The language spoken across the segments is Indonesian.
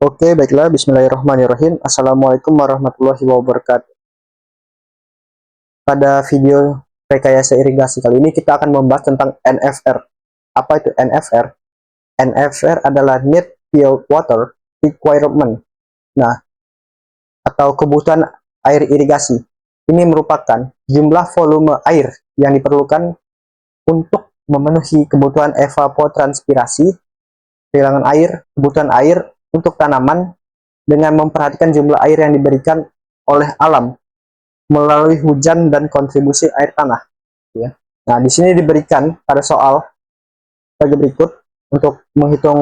Oke, baiklah. Bismillahirrahmanirrahim. Assalamualaikum warahmatullahi wabarakatuh. Pada video rekayasa irigasi kali ini kita akan membahas tentang NFR. Apa itu NFR? NFR adalah Net Field Water Requirement. Nah, atau kebutuhan air irigasi. Ini merupakan jumlah volume air yang diperlukan untuk memenuhi kebutuhan evapotranspirasi, kehilangan air, kebutuhan air untuk tanaman dengan memperhatikan jumlah air yang diberikan oleh alam melalui hujan dan kontribusi air tanah. Ya. Nah, di sini diberikan pada soal sebagai berikut untuk menghitung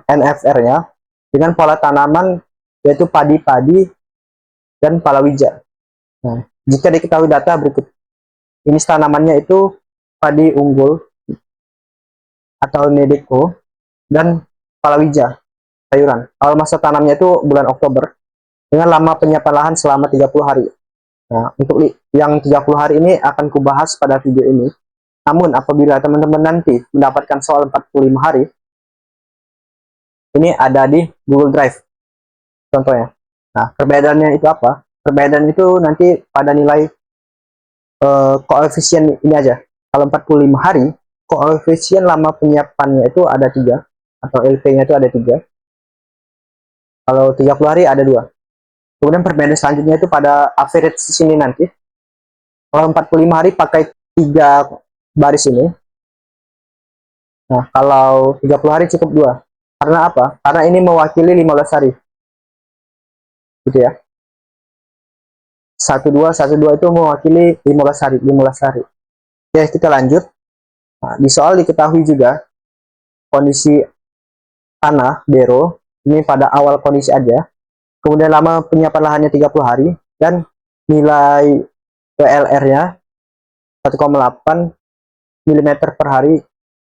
NFR-nya dengan pola tanaman yaitu padi-padi dan palawija. Nah, jika diketahui data berikut, ini tanamannya itu padi unggul atau Nedeco dan palawija sayuran. Awal masa tanamnya itu bulan Oktober dengan lama penyiapan lahan selama 30 hari. Nah, untuk yang 30 hari ini akan kubahas pada video ini. Namun, apabila teman-teman nanti mendapatkan soal 45 hari, ini ada di Google Drive, contohnya. Nah, perbedaannya itu apa? Perbedaan itu nanti pada nilai koefisien ini aja. Kalau 45 hari, koefisien lama penyiapannya itu ada 3, atau LP-nya itu ada 3. Kalau 30 hari ada 2. Kemudian perbedaan selanjutnya itu pada average di sini nanti. Kalau 45 hari pakai 3 baris ini. Nah, kalau 30 hari cukup 2. Karena apa? Karena ini mewakili 15 hari. Gitu ya. 12, 12 itu mewakili 15 hari, 15 hari. Oke, kita lanjut. Nah, di soal diketahui juga kondisi tanah, bero, ini pada awal kondisi aja. Kemudian lama penyiapan lahannya 30 hari. Dan nilai WLR-nya 1,8 mm per hari.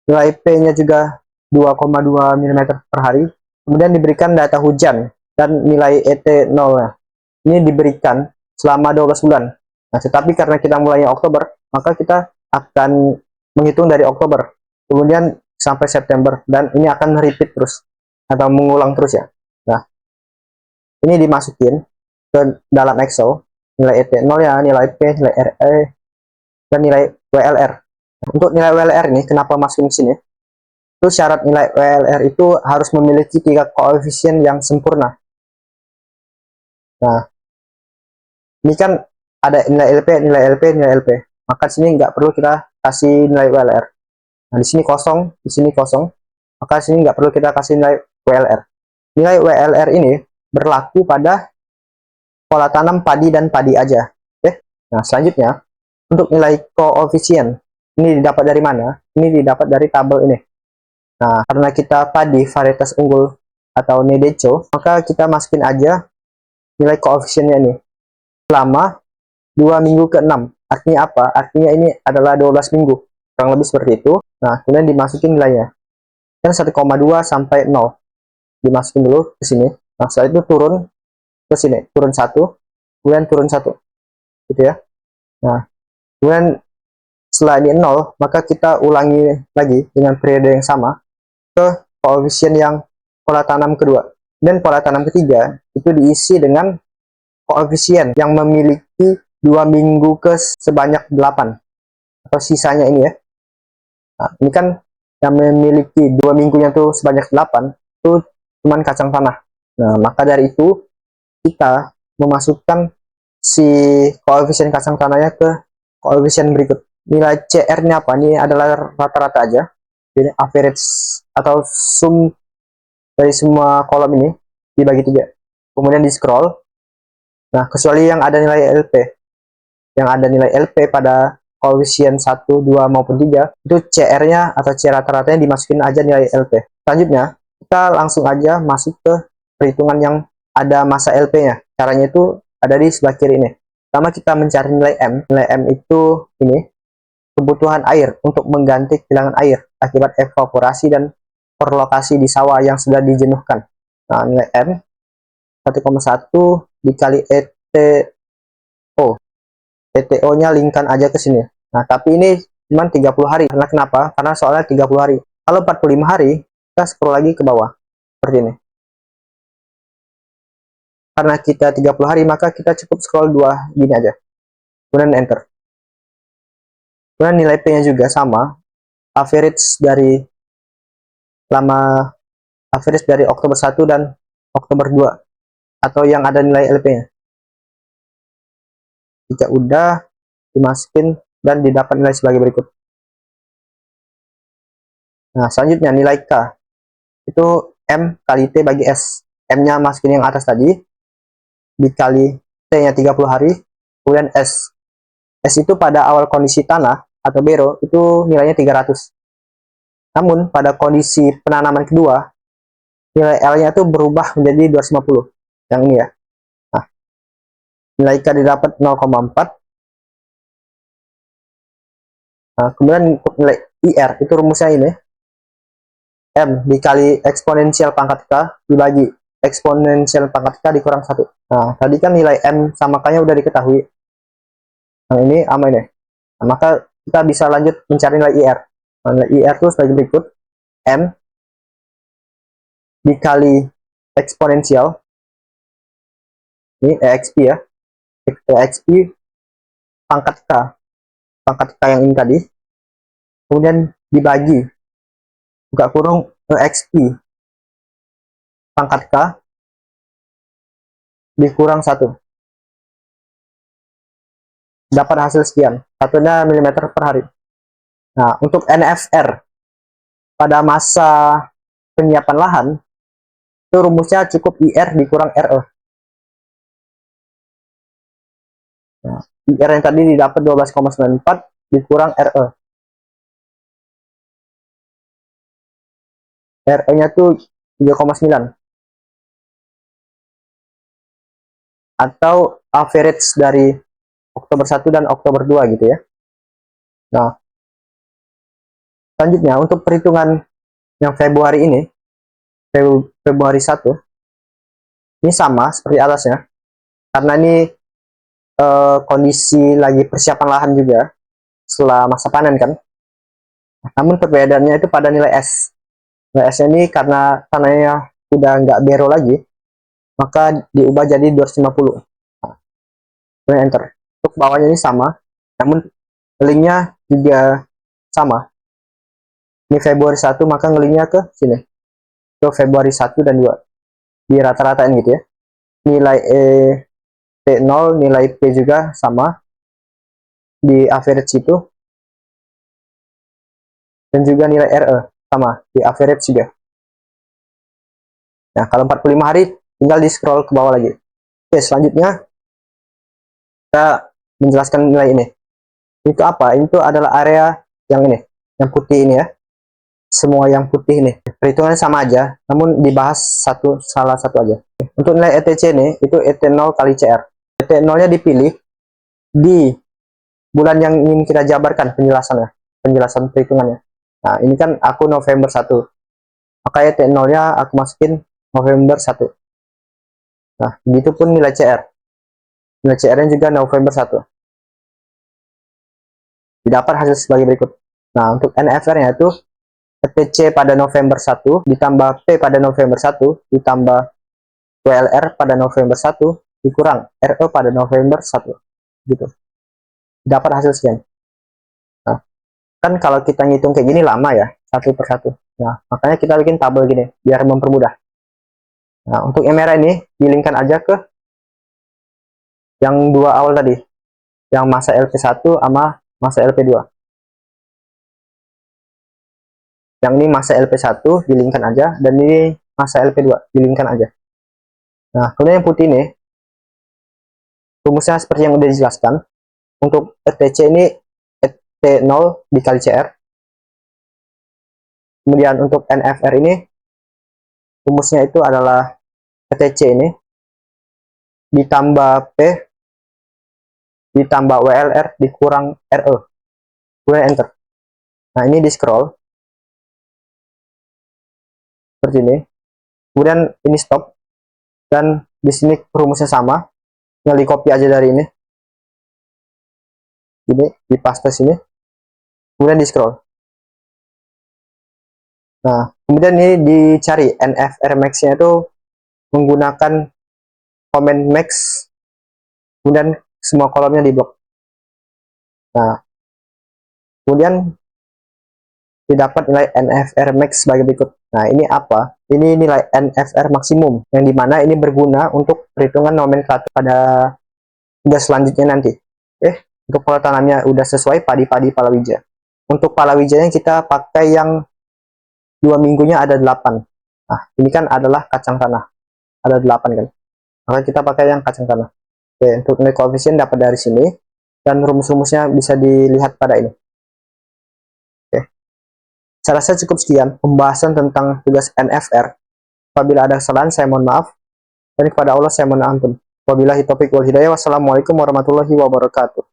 Nilai P-nya juga 2,2 mm per hari. Kemudian diberikan data hujan dan nilai ET 0-nya. Ini diberikan selama 12 bulan. Nah, tetapi karena kita mulainya Oktober, maka kita akan menghitung dari Oktober, kemudian sampai September, dan ini akan repeat terus, atau mengulang terus ya. Nah, ini dimasukin ke dalam Excel, nilai ET 0-nya, nilai P, nilai RE, dan nilai WLR. Untuk nilai WLR ini, kenapa masukin di sini? Itu syarat nilai WLR itu harus memiliki 3 koefisien yang sempurna. Nah, ini kan ada nilai LP, nilai LP, nilai LP. Maka di sini nggak perlu kita kasih nilai WLR. Nah, di sini kosong, di sini kosong. Maka di sini nggak perlu kita kasih nilai WLR. Nilai WLR ini berlaku pada pola tanam padi dan padi aja. Oke. Nah, selanjutnya untuk nilai koefisien ini didapat dari mana? Ini didapat dari tabel ini. Nah, karena kita padi varietas unggul atau Nedeco, maka kita masukin aja nilai koefisiennya ini selama 2 minggu ke 6. Artinya apa? Artinya ini adalah 12 minggu. Kurang lebih seperti itu. Nah, kemudian dimasukin nilainya. Dan 1,2 sampai 0. Dimasukin dulu ke sini. Nah, setelah itu turun ke sini. Turun 1, kemudian turun 1. Gitu ya. Nah, kemudian setelah ini 0, maka kita ulangi lagi dengan periode yang sama ke koefisien yang pola tanam kedua. Dan pola tanam ketiga itu diisi dengan koefisien yang memiliki 2 minggu ke sebanyak 8, atau sisanya ini ya. Nah, ini kan yang memiliki 2 minggunya tuh sebanyak 8 itu cuman kacang tanah. Nah, maka dari itu kita memasukkan si koefisien kacang tanahnya ke koefisien berikut. Nilai CR-nya apa? Ini adalah rata-rata aja. Ini average atau sum dari semua kolom ini dibagi 3. Kemudian di scroll. Nah, kecuali yang ada nilai LP. Yang ada nilai LP pada koefisien 1, 2, maupun 3, itu CR-nya atau C rata-ratanya dimasukin aja nilai LP. Selanjutnya, kita langsung aja masuk ke perhitungan yang ada masa LP-nya. Caranya itu ada di sebelah kiri ini. Pertama kita mencari nilai M. Nilai M itu ini, kebutuhan air untuk mengganti kehilangan air akibat evaporasi dan perlokasi di sawah yang sudah dijenuhkan. Nah, nilai M 1,1 dikali ETO. ETO-nya linkkan aja ke sini. Nah, tapi ini cuma 30 hari. Karena kenapa? Karena soalnya 30 hari. Kalau 45 hari, kita scroll lagi ke bawah. Seperti ini. karena kita 30 hari, maka kita cukup scroll 2 gini aja, kemudian enter. Kemudian nilai P-nya juga sama, average dari Oktober 1 dan Oktober 2, atau yang ada nilai LP-nya. Jika udah, dimasukin dan didapat nilai sebagai berikut. Nah, selanjutnya nilai K. Itu M kali T bagi S. M-nya masukin yang atas tadi, dikali T-nya 30 hari, kemudian S. S itu pada awal kondisi tanah atau bero, itu nilainya 300. Namun, pada kondisi penanaman kedua, nilai L-nya itu berubah menjadi 250. Yang ini ya. Nah, nilai K didapat 0,4. Nah, kemudian untuk nilai IR, itu rumusnya ini. M dikali eksponensial pangkat K dibagi eksponensial pangkat K dikurang 1. Nah, tadi kan nilai M sama K-nya udah diketahui. Nah, ini sama ini. Nah, maka kita bisa lanjut mencari nilai IR. Nah, nilai IR itu sebagai berikut. M dikali eksponensial. Ini EXP ya. EXP pangkat K. Pangkat K yang ini tadi. Kemudian dibagi buka kurung EXP pangkat K dikurang 1. Dapat hasil sekian. Satunya milimeter per hari. Nah, untuk NFR pada masa penyiapan lahan, itu rumusnya cukup IR dikurang RE. Nah, IR yang tadi didapat 12,94 dikurang RE. RE-nya tuh 3,9. Atau average dari Oktober 1 dan Oktober 2 gitu ya. Nah, selanjutnya untuk perhitungan yang Februari ini, Februari 1, ini sama seperti atasnya. Karena ini kondisi lagi persiapan lahan juga setelah masa panen kan. Namun perbedaannya itu pada nilai S. Nilai S ini karena tanahnya udah nggak bero lagi, maka diubah jadi 250. Nah, kemudian enter. Untuk bawahnya ini sama, namun linknya juga sama. Ini Februari 1, maka ngelinknya ke sini. Ke Februari 1 dan 2. Di rata-ratain gitu ya. Nilai T0, nilai P juga sama. Di average itu. Dan juga nilai RE sama. Di average juga. Nah, kalau 45 hari, tinggal di scroll ke bawah lagi. Oke, selanjutnya kita menjelaskan nilai ini. Itu apa? Itu adalah area yang ini, yang putih ini ya. Semua yang putih ini. Perhitungannya sama aja, namun dibahas salah satu aja. Untuk nilai ETC ini, itu ET0 kali CR. ET0-nya dipilih di bulan yang ingin kita jabarkan penjelasannya, penjelasan perhitungannya. Nah, ini kan aku November 1. Maka ET0-nya aku masukin November 1. Nah, begitu pun nilai CR. Nilai CR-nya juga November 1. Didapat hasil sebagai berikut. Nah, untuk NFR-nya itu ETC pada November 1 ditambah P pada November 1 ditambah WLR pada November 1 dikurang RE pada November 1. Gitu. Dapat hasil sekian. Nah, kan kalau kita ngitung kayak gini lama ya, satu per satu. Nah, makanya kita bikin tabel gini biar mempermudah. Nah, untuk yang merah ini dilingkan aja ke yang dua awal tadi, yang masa LP1 sama masa LP2. Yang ini masa LP1 dilingkan aja, dan ini masa LP2 dilingkan aja. Nah, kemudian yang putih ini rumusnya seperti yang udah dijelaskan. Untuk ETC ini ET0 dikali CR. Kemudian untuk NFR ini rumusnya itu adalah ETC ini ditambah P ditambah WLR dikurang RE. Kemudian enter. Nah, ini di scroll seperti ini. Kemudian ini stop, dan di sini rumusnya sama. Tinggal di copy aja dari ini. Ini di paste sini. Kemudian di scroll. Nah, kemudian ini dicari NFR max-nya itu menggunakan comment max, kemudian semua kolomnya diblok. Nah, kemudian didapat nilai NFR max sebagai berikut. Nah, ini apa? Ini nilai NFR maksimum, yang dimana ini berguna untuk perhitungan nomenklatur pada tugas selanjutnya nanti. Untuk pola tanamnya udah sesuai padi-padi palawija. Untuk palawijanya kita pakai yang 2 minggunya ada 8. Nah, ini kan adalah kacang tanah. Ada 8 kan. Maka kita pakai yang kacang tanah. Oke, untuk nilai koefisien dapat dari sini. Dan rumus-rumusnya bisa dilihat pada ini. Oke. Saya rasa cukup sekian pembahasan tentang tugas NFR. Apabila ada kesalahan, saya mohon maaf. Dan kepada Allah saya mohon ampun. Wabillahi taufiq wal hidayah. Wassalamualaikum warahmatullahi wabarakatuh.